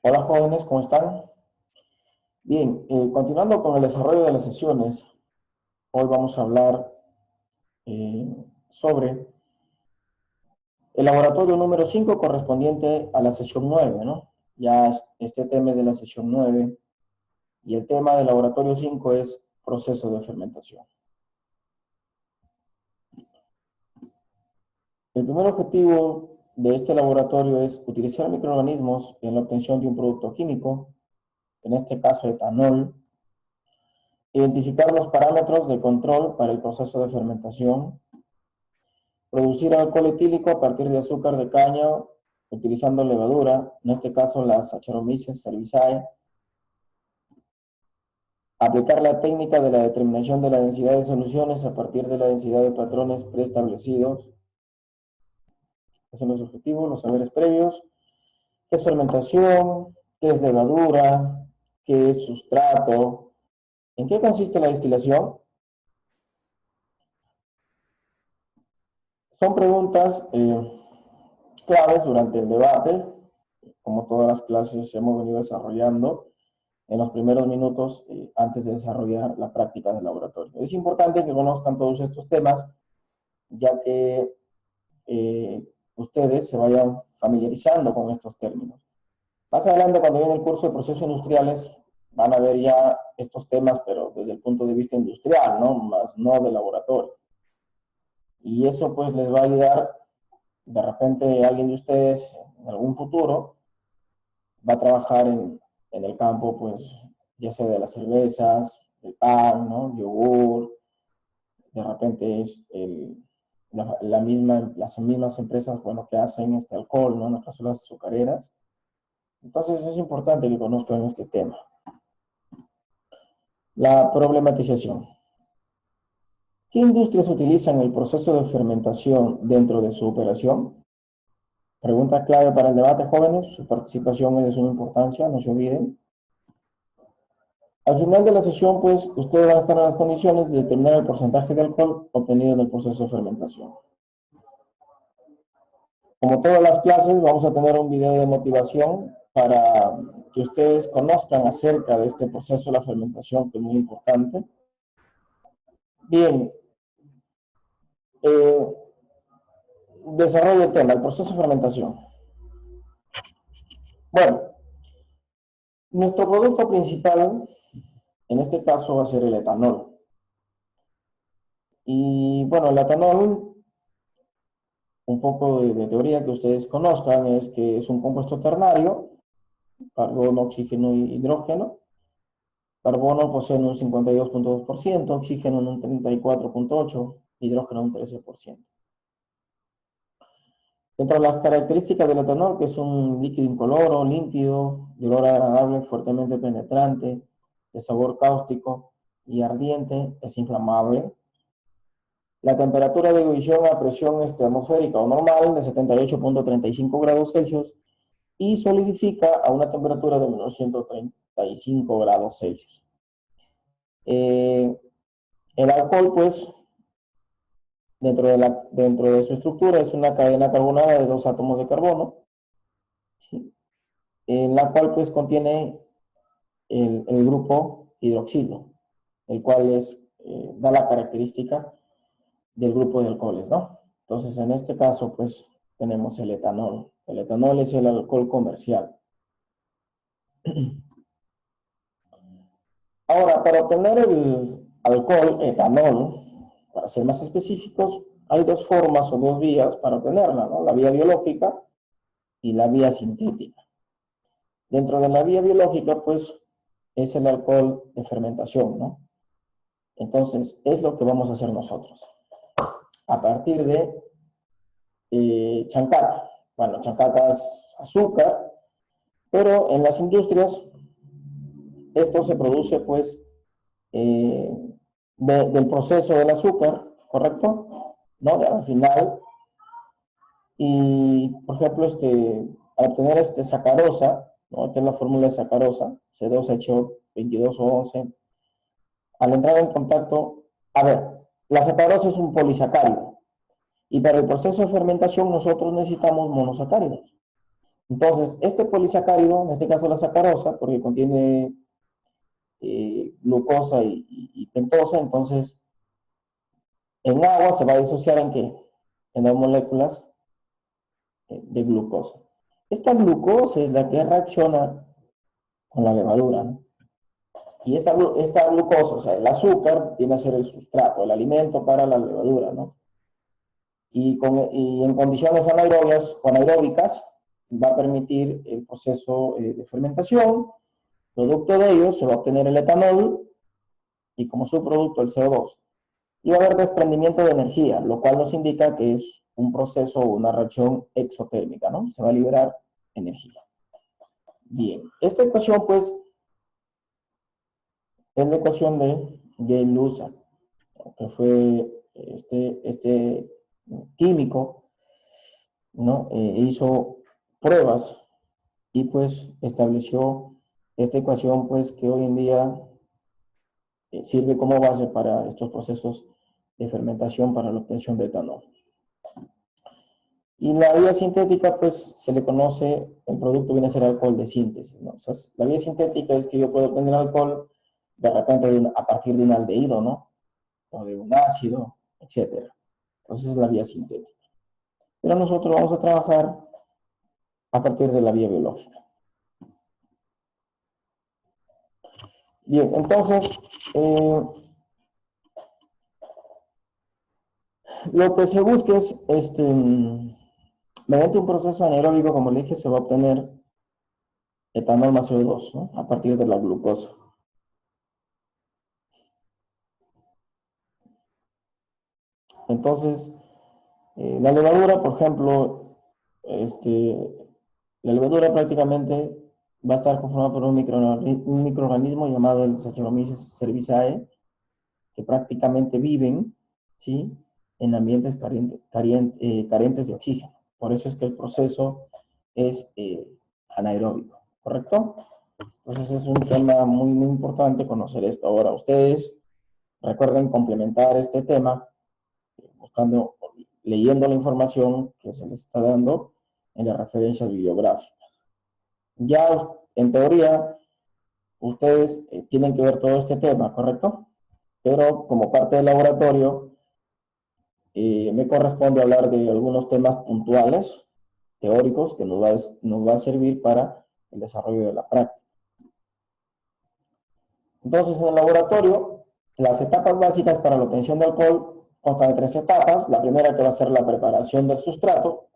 Hola jóvenes, ¿cómo están? Bien, continuando con el desarrollo de las sesiones, hoy vamos a hablar sobre el laboratorio número 5 correspondiente a la sesión 9, ¿no? Este tema es de la sesión 9 y el tema del laboratorio 5 es proceso de fermentación. El primer objetivo de este laboratorio es utilizar microorganismos en la obtención de un producto químico, en este caso etanol. Identificar los parámetros de control para el proceso de fermentación. Producir alcohol etílico a partir de azúcar de caña utilizando levadura, en este caso las Saccharomyces cerevisiae. Aplicar la técnica de la determinación de la densidad de soluciones a partir de la densidad de patrones preestablecidos. Esos son los objetivos, los saberes previos. ¿Qué es fermentación? ¿Qué es levadura? ¿Qué es sustrato? ¿En qué consiste la destilación? Son preguntas claves durante el debate, como todas las clases hemos venido desarrollando en los primeros minutos antes de desarrollar la práctica del laboratorio. Es importante que conozcan todos estos temas, ya que ustedes se vayan familiarizando con estos términos. Más adelante, cuando viene el curso de procesos industriales, van a ver ya estos temas, pero desde el punto de vista industrial, ¿no? Más no de laboratorio. Y eso pues les va a ayudar, de repente alguien de ustedes en algún futuro va a trabajar en el campo, pues ya sea de las cervezas, el pan, ¿no? Yogur, de repente es las mismas empresas, bueno, que hacen este alcohol, ¿no? En el caso de las azucareras. Entonces es importante que conozcan este tema. La problematización. ¿Qué industrias utilizan el proceso de fermentación dentro de su operación? Pregunta clave para el debate, jóvenes. Su participación es de suma importancia, no se olviden. Al final de la sesión, pues, ustedes van a estar en las condiciones de determinar el porcentaje de alcohol obtenido en el proceso de fermentación. Como todas las clases, vamos a tener un video de motivación para que ustedes conozcan acerca de este proceso de la fermentación, que es muy importante. Bien, desarrollo del tema, el proceso de fermentación. Bueno, nuestro producto principal, en este caso, va a ser el etanol. Y bueno, el etanol, un poco de teoría que ustedes conozcan, es que es un compuesto ternario, carbono, oxígeno y hidrógeno. Carbono posee un 52.2%, oxígeno en un 34.8%, hidrógeno un 13%. Dentro de las características del etanol, que es un líquido incoloro, límpido, de olor agradable, fuertemente penetrante, de sabor cáustico y ardiente, es inflamable. La temperatura de ebullición a presión atmosférica o normal de 78.35 grados Celsius y solidifica a una temperatura de menos 135 grados Celsius. El alcohol, pues, dentro de su estructura es una cadena carbonada de 2 átomos de carbono, ¿sí? En la cual pues contiene el grupo hidroxilo, el cual da la característica del grupo de alcoholes, ¿no? Entonces, en este caso, pues, tenemos el etanol. El etanol es el alcohol comercial. Ahora, para obtener el alcohol etanol, para ser más específicos, hay dos formas o dos vías para obtenerla, ¿no? La vía biológica y la vía sintética. Dentro de la vía biológica, pues, es el alcohol de fermentación, ¿no? Entonces, es lo que vamos a hacer nosotros. A partir de chancata. Bueno, chancata es azúcar, pero en las industrias esto se produce, pues, del proceso del azúcar, ¿correcto? ¿No? Al final. Y, por ejemplo, al obtener sacarosa, ¿no? Esta es la fórmula de sacarosa, C2H22O11. Al entrar en contacto, a ver, la sacarosa es un polisacárido. Y para el proceso de fermentación nosotros necesitamos monosacáridos. Entonces, este polisacárido, en este caso la sacarosa, porque contiene glucosa y pentosa, entonces en agua se va a disociar en qué? En dos moléculas de glucosa. Esta glucosa es la que reacciona con la levadura, ¿no? Y esta glucosa, o sea, el azúcar, viene a ser el sustrato, el alimento para la levadura, ¿no? Y en condiciones anaeróbicas va a permitir el proceso de fermentación. Producto de ello se va a obtener el etanol y como subproducto el CO2. Y va a haber desprendimiento de energía, lo cual nos indica que es un proceso o una reacción exotérmica, ¿no? Se va a liberar energía. Bien, esta ecuación pues es la ecuación de Gay-Lussac, que fue este químico, ¿no? Hizo pruebas y pues estableció esta ecuación pues que hoy en día sirve como base para estos procesos de fermentación para la obtención de etanol. Y la vía sintética, pues se le conoce, el producto viene a ser alcohol de síntesis, ¿no? O sea, la vía sintética es que yo puedo obtener alcohol de repente a partir de un aldehído, ¿no? O de un ácido, etcétera. Entonces es la vía sintética. Pero nosotros vamos a trabajar a partir de la vía biológica. Bien, entonces, lo que se busca es, mediante un proceso anaeróbico, como le dije, se va a obtener etanol más CO2, ¿no? A partir de la glucosa. Entonces, la levadura, por ejemplo, la levadura prácticamente va a estar conformada por un microorganismo llamado el Saccharomyces cerevisiae, que prácticamente viven, ¿sí?, en ambientes carentes de oxígeno. Por eso es que el proceso es anaeróbico, ¿correcto? Entonces es un tema muy, muy importante conocer esto. Ahora, ustedes recuerden complementar este tema buscando, leyendo la información que se les está dando en las referencias bibliográficas. Ya en teoría, ustedes tienen que ver todo este tema, ¿correcto? Pero como parte del laboratorio, me corresponde hablar de algunos temas puntuales, teóricos, que nos va a servir para el desarrollo de la práctica. Entonces, en el laboratorio, las etapas básicas para la obtención de alcohol constan de 3 etapas. La primera que va a ser la preparación del sustrato.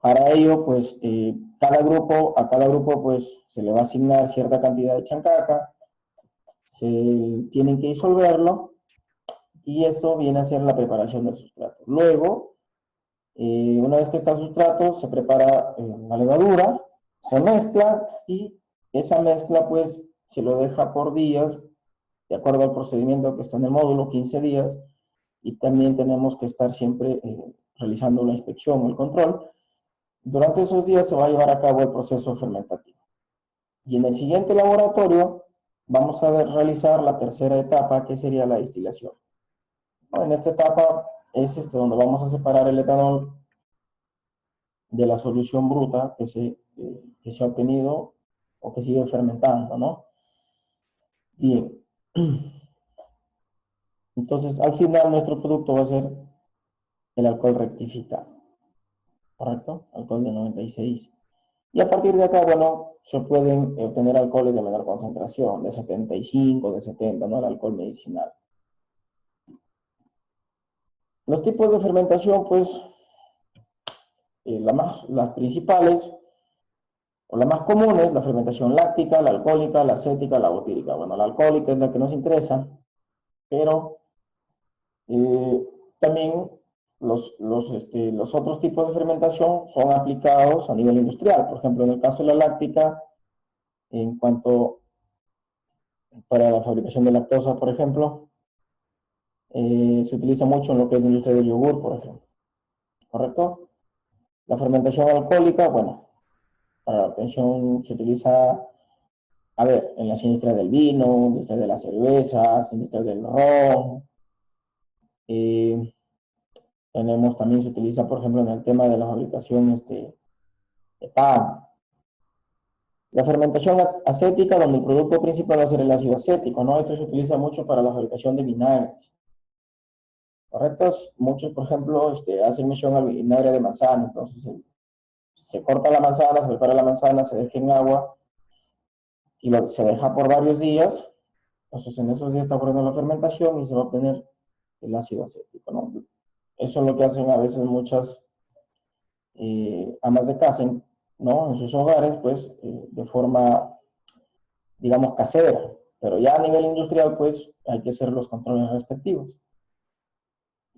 Para ello, pues, a cada grupo, pues, se le va a asignar cierta cantidad de chancaca, se tienen que disolverlo, y eso viene a ser la preparación del sustrato. Luego, una vez que está el sustrato, se prepara la levadura, se mezcla, y esa mezcla, pues, se lo deja por días, de acuerdo al procedimiento que está en el módulo, 15 días, y también tenemos que estar siempre realizando la inspección o el control. Durante esos días se va a llevar a cabo el proceso fermentativo. Y en el siguiente laboratorio vamos a realizar la tercera etapa, que sería la destilación. En esta etapa es donde vamos a separar el etanol de la solución bruta que se ha obtenido o que sigue fermentando, ¿no? Bien. Entonces, al final, nuestro producto va a ser el alcohol rectificado, ¿correcto? Alcohol de 96. Y a partir de acá, bueno, se pueden obtener alcoholes de menor concentración, de 75, de 70, ¿no? El alcohol medicinal. Los tipos de fermentación, pues, las principales, o las más comunes, la fermentación láctica, la alcohólica, la acética, la butírica. Bueno, la alcohólica es la que nos interesa, pero también los otros tipos de fermentación son aplicados a nivel industrial. Por ejemplo, en el caso de la láctica, en cuanto para la fabricación de lactosa, por ejemplo, se utiliza mucho en lo que es la industria del yogur, por ejemplo. ¿Correcto? La fermentación alcohólica, bueno, para la obtención se utiliza, a ver, en las industrias del vino, industrias de las cervezas, industrias del ron. También se utiliza, por ejemplo, en el tema de la fabricación de pan. La fermentación acética, donde el producto principal va a ser el ácido acético, ¿no? Esto se utiliza mucho para la fabricación de vinagres. ¿Correctos? Muchos, por ejemplo, hacen mención al vinagre de manzana. Entonces, se corta la manzana, se prepara la manzana, se deja en agua y se deja por varios días. Entonces, en esos días está ocurriendo la fermentación y se va a obtener el ácido acético, ¿no? Eso es lo que hacen a veces muchas amas de casa, ¿no? En sus hogares, pues, de forma, digamos, casera. Pero ya a nivel industrial, pues, hay que hacer los controles respectivos.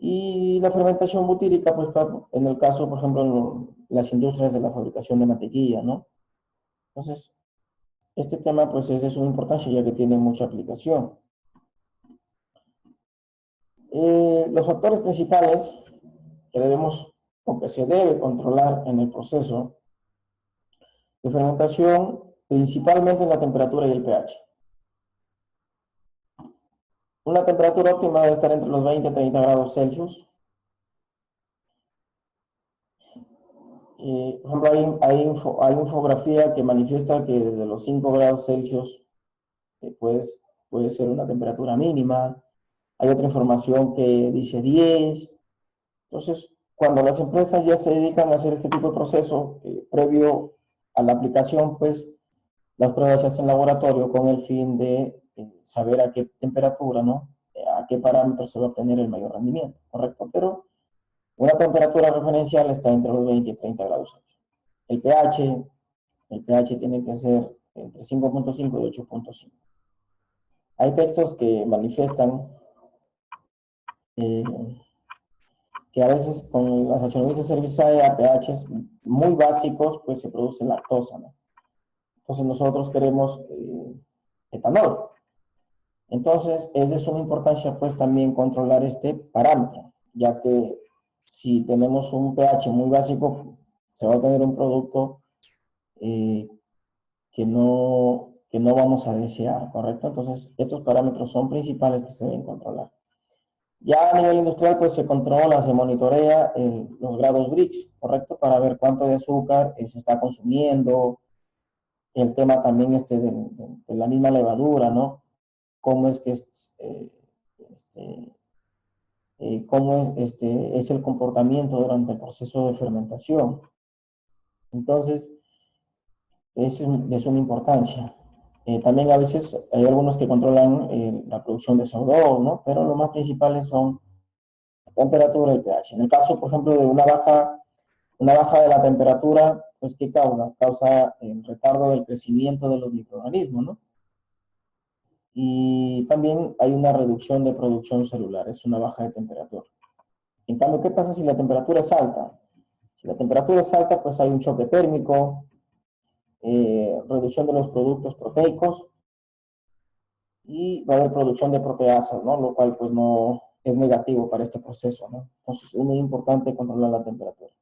Y la fermentación butírica, pues, en el caso, por ejemplo, en las industrias de la fabricación de mantequilla, ¿no? Entonces, este tema, pues, es de suma importancia, ya que tiene mucha aplicación. Los factores principales que debemos, o que se debe controlar en el proceso de fermentación, principalmente en la temperatura y el pH. Una temperatura óptima debe estar entre los 20 y 30 grados Celsius. Por ejemplo, hay infografía que manifiesta que desde los 5 grados Celsius pues, puede ser una temperatura mínima. Hay otra información que dice 10. Entonces, cuando las empresas ya se dedican a hacer este tipo de proceso, previo a la aplicación, pues las pruebas se hacen en laboratorio con el fin de saber a qué temperatura, ¿no? A qué parámetros se va a obtener el mayor rendimiento, ¿correcto? Pero una temperatura referencial está entre los 20 y 30 grados Celsius. El pH tiene que ser entre 5.5 y 8.5. Hay textos que manifiestan que a veces con las Saccharomyces cerevisiae a pHs muy básicos, pues se produce lactosa, ¿no? Entonces nosotros queremos etanol. Entonces es de suma importancia pues también controlar este parámetro, ya que si tenemos un pH muy básico, se va a obtener un producto que no vamos a desear, ¿correcto? Entonces estos parámetros son principales que se deben controlar. Ya a nivel industrial, pues se controla, se monitorea los grados Brix, ¿correcto? Para ver cuánto de azúcar se está consumiendo, el tema también de la misma levadura, ¿no? Cómo es que cómo es el comportamiento durante el proceso de fermentación. Entonces, es de suma importancia. También a veces hay algunos que controlan la producción de CO2, ¿no? Pero lo más principales son temperatura y pH. En el caso, por ejemplo, de una baja de la temperatura, pues ¿qué causa? Causa el retardo del crecimiento de los microorganismos, ¿no? Y también hay una reducción de producción celular, es una baja de temperatura. En cambio, ¿qué pasa si la temperatura es alta? Si la temperatura es alta, pues hay un choque térmico, reducción de los productos proteicos y va a haber producción de proteasas, ¿no? Lo cual pues no es negativo para este proceso, ¿no? Entonces es muy importante controlar la temperatura.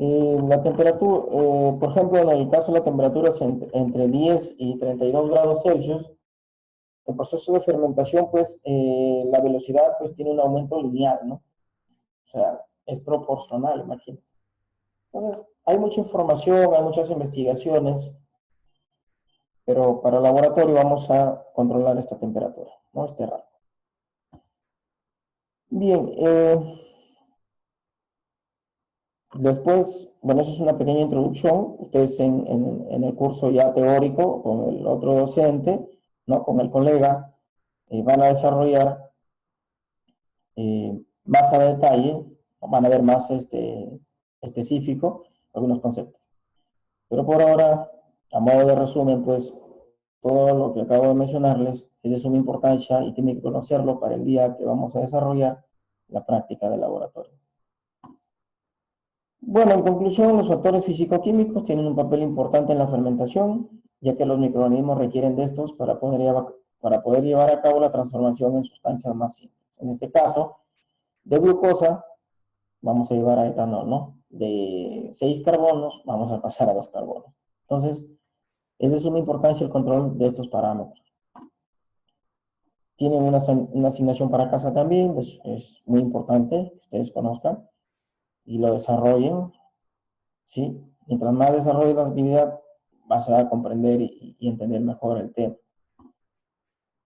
La temperatura, por ejemplo, en el caso de la temperatura es entre 10 y 32 grados Celsius, el proceso de fermentación, pues, la velocidad, pues, tiene un aumento lineal, ¿no? O sea, es proporcional, imagínense. Entonces, hay mucha información, hay muchas investigaciones, pero para el laboratorio vamos a controlar esta temperatura, ¿no? Este rango. Bien, después, bueno, eso es una pequeña introducción. Ustedes en el curso ya teórico con el otro docente, ¿no? Con el colega, van a desarrollar más a detalle, van a ver más específico algunos conceptos. Pero por ahora, a modo de resumen, pues todo lo que acabo de mencionarles es de suma importancia y tienen que conocerlo para el día que vamos a desarrollar la práctica del laboratorio. Bueno, en conclusión, los factores físico-químicos tienen un papel importante en la fermentación, ya que los microorganismos requieren de estos para poder llevar a cabo la transformación en sustancias más simples. En este caso, de glucosa vamos a llevar a etanol, ¿no? De 6 carbonos vamos a pasar a 2 carbonos. Entonces, es de suma importancia el control de estos parámetros. Tienen una asignación para casa también, es muy importante que ustedes conozcan. y lo desarrollen, ¿sí? Mientras más desarrolles la actividad, vas a comprender y entender mejor el tema.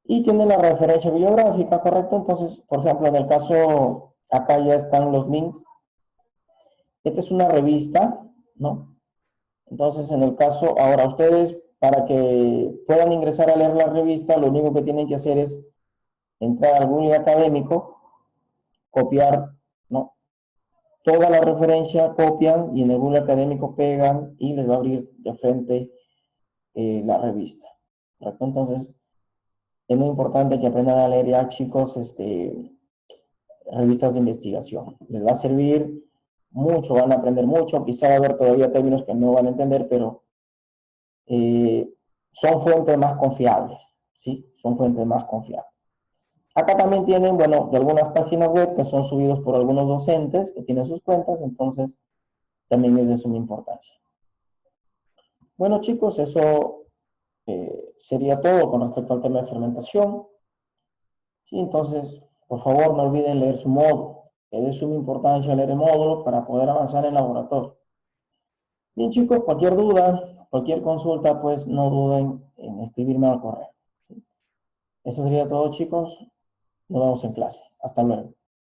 Y tiene la referencia bibliográfica, ¿correcto? Entonces, por ejemplo, en el caso, acá ya están los links. Esta es una revista, ¿no? Entonces, en el caso, ahora ustedes, para que puedan ingresar a leer la revista, lo único que tienen que hacer es entrar al Google Académico, copiar, ¿no? Toda la referencia, copian y en el Google Académico pegan y les va a abrir de frente la revista, ¿correcto? Entonces, es muy importante que aprendan a leer ya, chicos, revistas de investigación. Les va a servir mucho, van a aprender mucho, quizá va a haber todavía términos que no van a entender, pero son fuentes más confiables, ¿sí? Son fuentes más confiables. Acá también tienen, bueno, de algunas páginas web que son subidos por algunos docentes que tienen sus cuentas, entonces también es de suma importancia. Bueno, chicos, eso sería todo con respecto al tema de fermentación. Sí, entonces, por favor, no olviden leer su módulo. Es de suma importancia leer el módulo para poder avanzar en laboratorio. Bien, chicos, cualquier duda, cualquier consulta, pues no duden en escribirme al correo. Eso sería todo, chicos. Nos vemos en clase. Hasta luego.